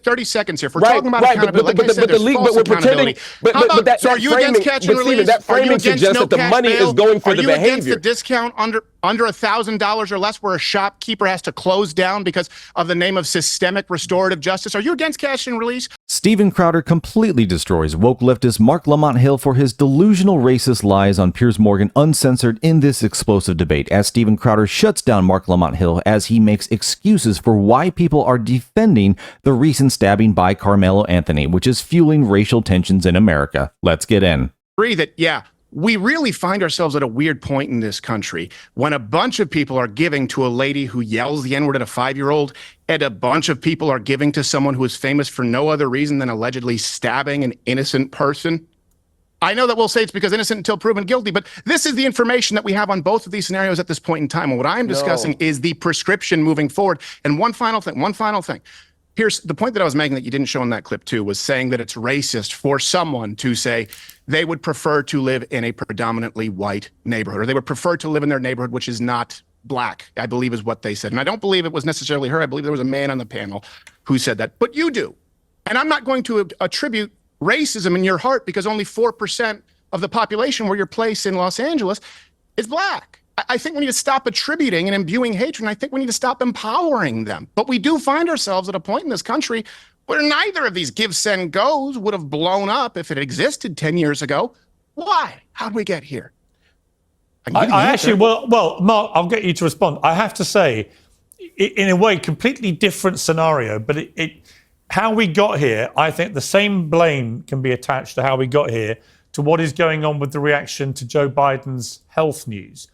30 seconds here. If we're talking about accountability, like I said, there's false accountability. So are you against catch and release? That framing suggests that the money is going for the behavior. Are you against the discount under $1,000 or less where a shopkeeper has to close down because of the name of systemic restorative justice? Are you against cash and release? Steven Crowder completely destroys woke leftist Marc Lamont Hill for his delusional racist lies on Piers Morgan uncensored in this explosive debate, as Steven Crowder shuts down Marc Lamont Hill as he makes excuses for why people are defending the recent stabbing by Carmelo Anthony, which is fueling racial tensions in America. Let's get in. Agree that, yeah, we really find ourselves at a weird point in this country when a bunch of people are giving to a lady who yells the N-word at a 5-year-old, and a bunch of people are giving to someone who is famous for no other reason than allegedly stabbing an innocent person. I know that we'll say it's because innocent until proven guilty, but this is the information that we have on both of these scenarios at this point in time. And what I'm discussing is the prescription moving forward. And one final thing. Here's the point that I was making that you didn't show in that clip too, was saying that it's racist for someone to say they would prefer to live in a predominantly white neighborhood, or they would prefer to live in their neighborhood, which is not black, I believe is what they said. And I don't believe it was necessarily her. I believe there was a man on the panel who said that, but you do. And I'm not going to attribute racism in your heart because only 4% of the population where you're placed in Los Angeles is black. I think we need to stop attributing and imbuing hatred, and I think we need to stop empowering them. But we do find ourselves at a point in this country where neither of these give, send, goes would have blown up if it existed 10 years ago. Why? How did we get here? I actually, well, Mark, I'll get you to respond. I have to say, in a way, completely different scenario, but how we got here, I think the same blame can be attached to how we got here to what is going on with the reaction to Joe Biden's health news.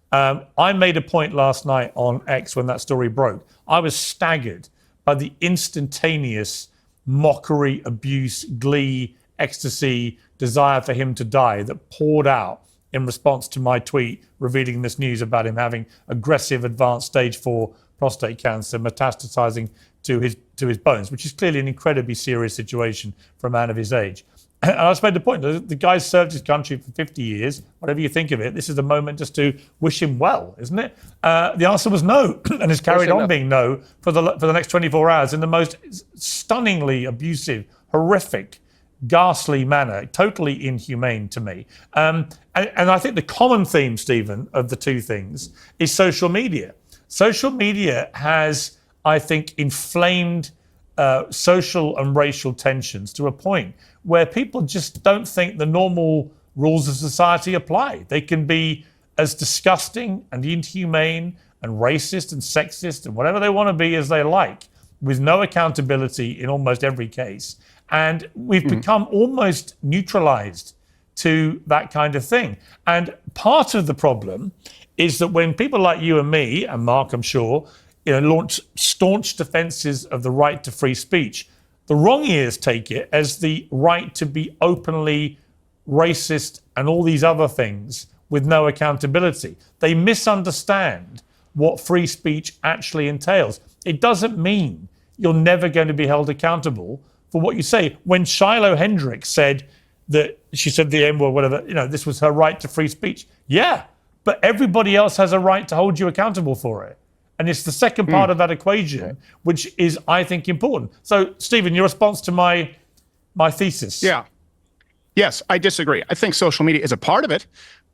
I made a point last night on X when that story broke. I was staggered by the instantaneous mockery, abuse, glee, ecstasy, desire for him to die that poured out in response to my tweet revealing this news about him having aggressive advanced stage 4 prostate cancer metastasizing to his bones, which is clearly an incredibly serious situation for a man of his age. And I just made the point, the guy's served his country for 50 years, whatever you think of it, this is the moment just to wish him well, isn't it? The answer was no, and has carried on being no for the next 24 hours in the most stunningly abusive, horrific, ghastly manner, totally inhumane to me. And I think the common theme, Stephen, of the two things is social media. Social media has, I think, inflamed social and racial tensions to a point where people just don't think the normal rules of society apply. They can be as disgusting and inhumane and racist and sexist and whatever they want to be as they like, with no accountability in almost every case. And we've become almost neutralized to that kind of thing. And part of the problem is that when people like you and me, and Mark, I'm sure, launch staunch defenses of the right to free speech, the wrong ears take it as the right to be openly racist and all these other things with no accountability. They misunderstand what free speech actually entails. It doesn't mean you're never going to be held accountable for what you say. When Shiloh Hendricks said that she said the N-word, whatever, this was her right to free speech. Yeah, but everybody else has a right to hold you accountable for it. And it's the second part of that equation, which is, I think, important. So, Stephen, your response to my thesis. Yeah. Yes, I disagree. I think social media is a part of it,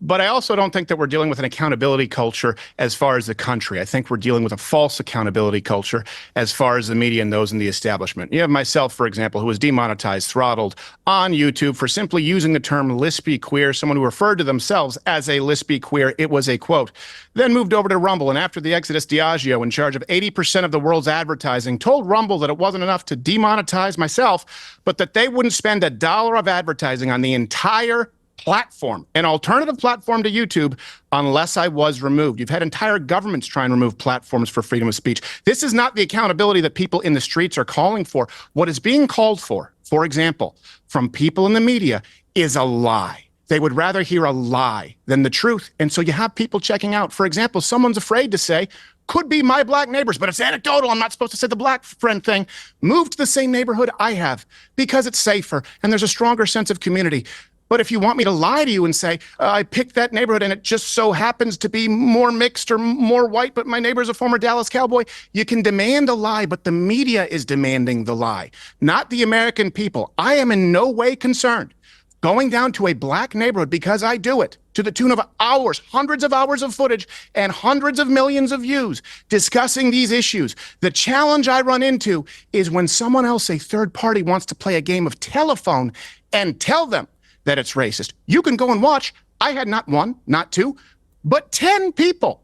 but I also don't think that we're dealing with an accountability culture as far as the country. I think we're dealing with a false accountability culture as far as the media and those in the establishment. You have myself, for example, who was demonetized, throttled on YouTube for simply using the term lispy queer, someone who referred to themselves as a lispy queer. It was a quote. Then moved over to Rumble, and after the exodus, Diageo, in charge of 80% of the world's advertising, told Rumble that it wasn't enough to demonetize myself, but that they wouldn't spend $1 of advertising on the entire platform, an alternative platform to YouTube, unless I was removed. You've had entire governments try and remove platforms for freedom of speech. This is not the accountability that people in the streets are calling for. What is being called for example, from people in the media, is a lie. They would rather hear a lie than the truth. And so you have people checking out. For example, someone's afraid to say, could be my black neighbors, but it's anecdotal. I'm not supposed to say the black friend thing. Move to the same neighborhood I have because it's safer and there's a stronger sense of community. But if you want me to lie to you and say, I picked that neighborhood and it just so happens to be more mixed or more white, but my neighbor's a former Dallas Cowboy, you can demand a lie, but the media is demanding the lie, not the American people. I am in no way concerned going down to a black neighborhood, because I do it, to the tune of hours, hundreds of hours of footage and hundreds of millions of views discussing these issues. The challenge I run into is when someone else, a third party, wants to play a game of telephone and tell them that it's racist. You can go and watch. I had not one, not two, but 10 people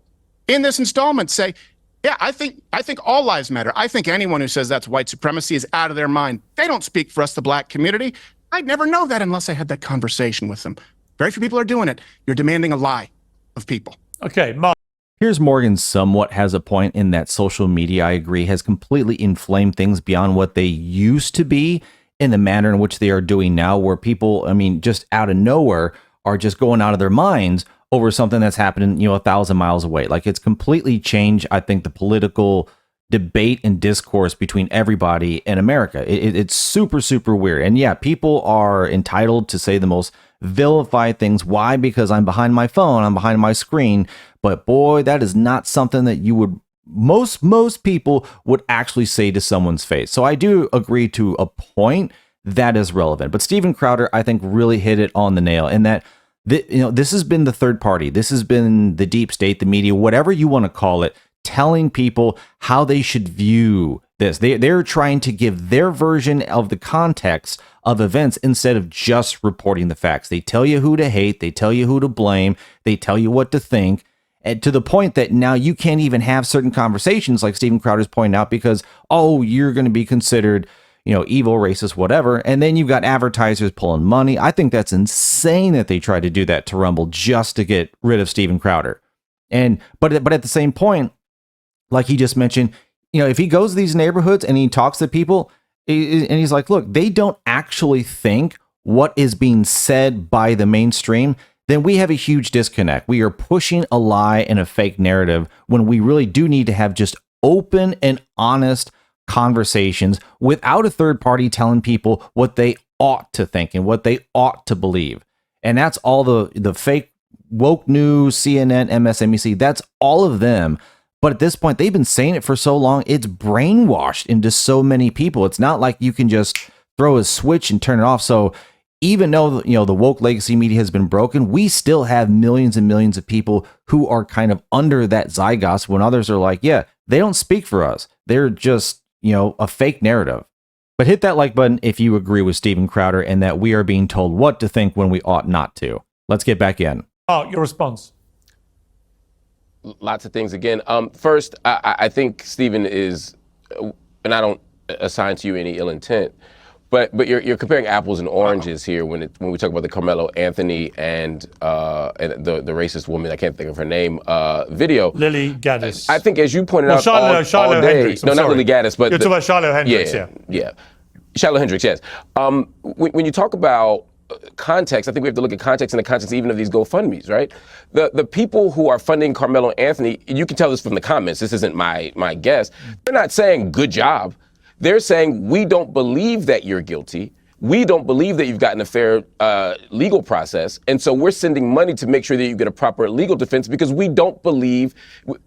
in this installment say, yeah, I think all lives matter. I think anyone who says that's white supremacy is out of their mind. They don't speak for us, the black community. I'd never know that unless I had that conversation with them. Very few people are doing it. You're demanding a lie of people. Okay, Marc. Piers Morgan somewhat has a point in that social media, I agree, has completely inflamed things beyond what they used to be in the manner in which they are doing now, where people, I mean, just out of nowhere are just going out of their minds over something that's happening, 1,000 miles away. Like, it's completely changed, I think, the political debate and discourse between everybody in America. It's super, super weird. And yeah, people are entitled to say the most vilified things. Why? Because I'm behind my phone, I'm behind my screen. But boy, that is not something that you would, most people would actually say to someone's face. So I do agree to a point that is relevant. But Steven Crowder, I think, really hit it on the nail in that this has been the third party. This has been the deep state, the media, whatever you want to call it, telling people how they should view this. They're trying to give their version of the context of events instead of just reporting the facts. They tell you who to hate. They tell you who to blame. They tell you what to think. And to the point that now you can't even have certain conversations like Steven Crowder's pointing out because, you're going to be considered, evil, racist, whatever. And then you've got advertisers pulling money. I think that's insane that they try to do that to Rumble just to get rid of Steven Crowder. But at the same point, like he just mentioned, if he goes to these neighborhoods and he talks to people and he's like, look, they don't actually think what is being said by the mainstream, then we have a huge disconnect. We are pushing a lie and a fake narrative when we really do need to have just open and honest conversations without a third party telling people what they ought to think and what they ought to believe. And that's all the fake woke news, CNN, MSNBC, that's all of them. But at this point, they've been saying it for so long, it's brainwashed into so many people. It's not like you can just throw a switch and turn it off. So even though, the woke legacy media has been broken, we still have millions and millions of people who are kind of under that zeitgeist when others are like, yeah, they don't speak for us. They're just, a fake narrative. But hit that like button if you agree with Steven Crowder and that we are being told what to think when we ought not to. Let's get back in. Your response. Lots of things. Again, first, I think Stephen is, and I don't assign to you any ill intent, but you're comparing apples and oranges here when we talk about the Carmelo Anthony and the racist woman, I can't think of her name, video. Lily Gaddis. I think, as you pointed out, Shiloh all day. Hendricks. No, not Lily Gaddis, but you're talking about Shiloh Hendricks. Yeah. Shiloh Hendricks. Yes. When you talk about context, I think we have to look at context in the context even of these GoFundMes, right? The people who are funding Carmelo Anthony, you can tell this from the comments, this isn't my guess, they're not saying good job. They're saying we don't believe that you're guilty. We don't believe that you've gotten a fair legal process. And so we're sending money to make sure that you get a proper legal defense because we don't believe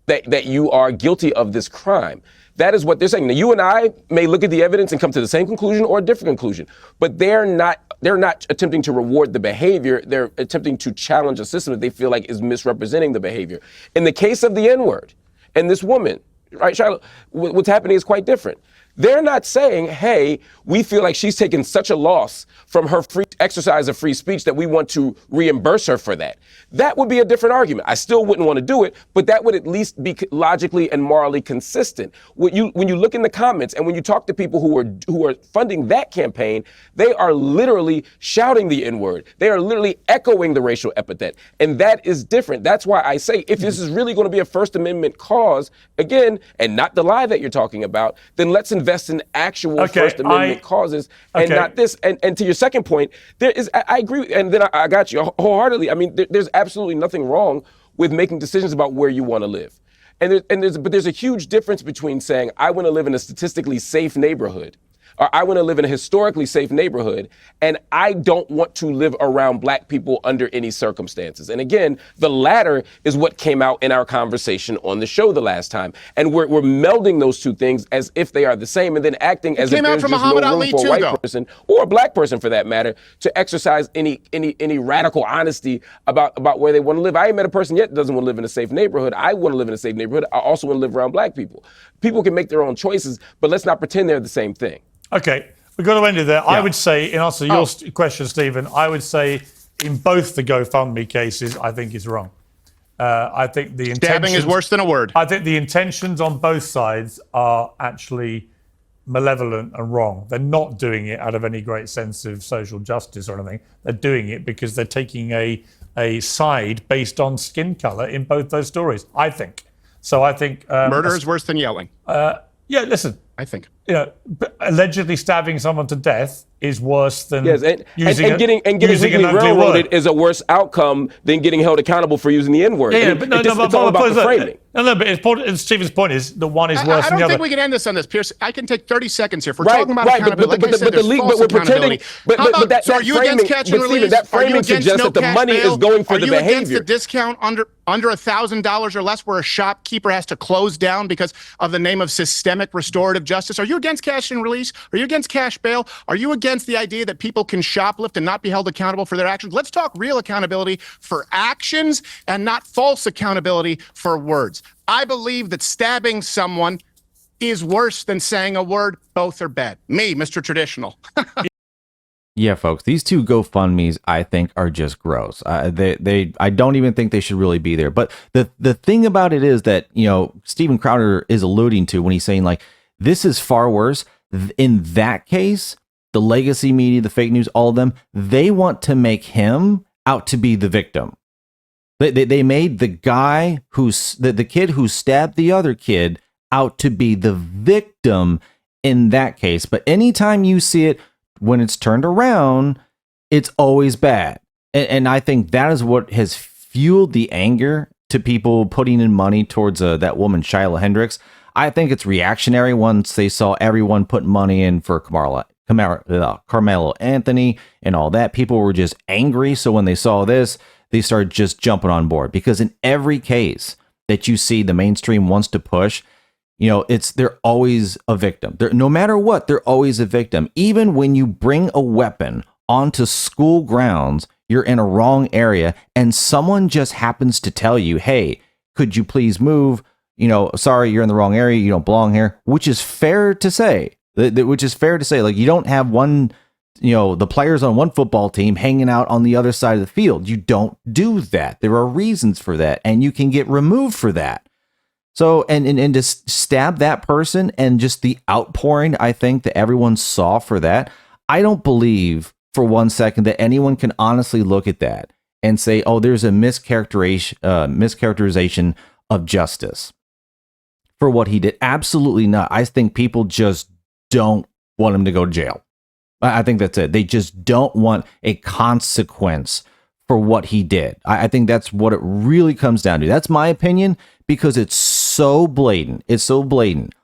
that you are guilty of this crime. That is what they're saying. Now, you and I may look at the evidence and come to the same conclusion or a different conclusion, but they're not attempting to reward the behavior. They're attempting to challenge a system that they feel like is misrepresenting the behavior. In the case of the N-word and this woman, right, Shiloh, what's happening is quite different. They're not saying, hey, we feel like she's taken such a loss from her free exercise of free speech that we want to reimburse her for that. That would be a different argument. I still wouldn't want to do it, but that would at least be logically and morally consistent. When you look in the comments and when you talk to people who are funding that campaign, they are literally shouting the N-word. They are literally echoing the racial epithet. And that is different. That's why I say if this is really going to be a First Amendment cause, again, and not the lie that you're talking about, then let's invest in actual First Amendment causes and not this. And to your second point, I agree, and then I got you wholeheartedly. I mean, there's absolutely nothing wrong with making decisions about where you want to live. But there's a huge difference between saying, I want to live in a statistically safe neighborhood, or I want to live in a historically safe neighborhood, and I don't want to live around black people under any circumstances. And again, the latter is what came out in our conversation on the show the last time. And we're melding those two things as if they are the same, and then acting as if there's just no room for a white person or a black person, for that matter, to exercise any radical honesty about where they want to live. I ain't met a person yet that doesn't want to live in a safe neighborhood. I want to live in a safe neighborhood. I also want to live around black people. People can make their own choices, but let's not pretend they're the same thing. Okay, we've got to end it there. Yeah. I would say, in answer to your question, Stephen, I would say in both the GoFundMe cases, I think it's wrong. I think the stabbing is worse than a word. I think the intentions on both sides are actually malevolent and wrong. They're not doing it out of any great sense of social justice or anything. They're doing it because they're taking a side based on skin color in both those stories, I think. So I think murder is worse than yelling. Yeah, listen. I think. Allegedly stabbing someone to death is worse than getting legally railroaded is a worse outcome than getting held accountable for using the N-word. Yeah, but it's all about the framing. No, but Stephen's point is the one is worse than the other. I don't think we can end this on this, Pierce. I can take 30 seconds here. If we're talking about accountability, but so are you against catch and release? That framing suggests that the money is going for the behavior. Are you against the discount under $1,000 or less where a shopkeeper has to close down because of the name of systemic restorative justice? Are you against cash and release? Are you against cash bail? Are you against the idea that people can shoplift and not be held accountable for their actions? Let's talk real accountability for actions and not false accountability for words. I believe that stabbing someone is worse than saying a word. Both are bad. Me, Mr. Traditional. Yeah, folks, these two GoFundMes, I think, are just gross. I don't even think they should really be there. But the thing about it is that, Steven Crowder is alluding to when he's saying, like, this is far worse. In that case, the legacy media, the fake news, all of them, they want to make him out to be the victim. They made the guy the kid who stabbed the other kid out to be the victim in that case. But anytime you see it, when it's turned around, it's always bad. And I think that is what has fueled the anger to people putting in money towards that woman, Shyla Hendricks. I think it's reactionary once they saw everyone put money in for Carmelo Anthony and all that. People were just angry. So when they saw this, they started just jumping on board. Because in every case that you see the mainstream wants to push, they're always a victim. No matter what, they're always a victim. Even when you bring a weapon onto school grounds, you're in a wrong area, and someone just happens to tell you, hey, could you please move? Sorry, you're in the wrong area. You don't belong here, which is fair to say. Like, you don't have the players on one football team hanging out on the other side of the field. You don't do that. There are reasons for that, and you can get removed for that. So, and to stab that person and just the outpouring, I think, that everyone saw for that, I don't believe for 1 second that anyone can honestly look at that and say, oh, there's a mischaracterization of justice for what he did. Absolutely not. I think people just don't want him to go to jail. I think that's it. They just don't want a consequence for what he did. I think that's what it really comes down to. That's my opinion, because it's so blatant. It's so blatant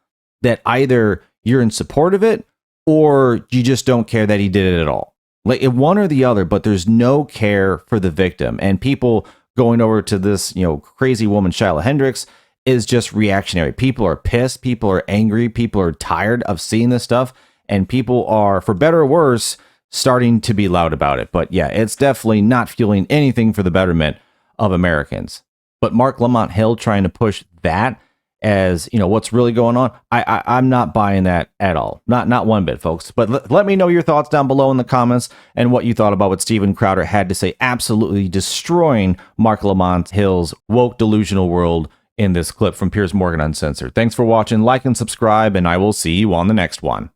that either you're in support of it or you just don't care that he did it at all. Like one or the other, but there's no care for the victim. And people going over to this, crazy woman, Shyla Hendricks, is just reactionary. People are pissed. People are angry. People are tired of seeing this stuff. And people are, for better or worse, starting to be loud about it. But yeah, it's definitely not fueling anything for the betterment of Americans. But Marc Lamont Hill trying to push that as, what's really going on, I'm not buying that at all. Not one bit, folks. But let me know your thoughts down below in the comments and what you thought about what Steven Crowder had to say, absolutely destroying Marc Lamont Hill's woke delusional world in this clip from Piers Morgan Uncensored. Thanks for watching. Like and subscribe, and I will see you on the next one.